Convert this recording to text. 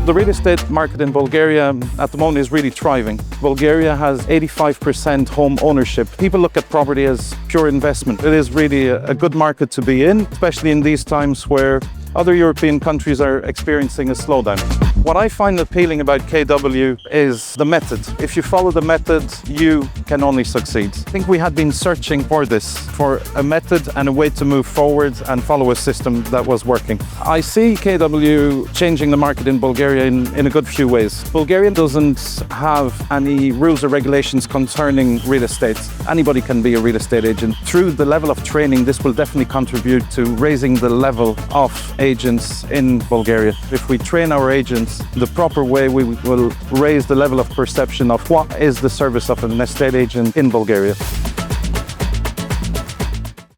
The real estate market in Bulgaria at the moment is really thriving. Bulgaria has 85% home ownership. People look at property as pure investment. It is really a good market to be in, especially in these times where other European countries are experiencing a slowdown. What I find appealing about KW is the method. If you follow the method, you can only succeed. I think we had been searching for this, for a method and a way to move forward and follow a system that was working. I see KW changing the market in Bulgaria in a good few ways. Bulgaria doesn't have any rules or regulations concerning real estate. Anybody can be a real estate agent. Through the level of training, this will definitely contribute to raising the level of agents in Bulgaria. If we train our agents the proper way, we will raise the level of perception of what is the service of an estate agent in Bulgaria.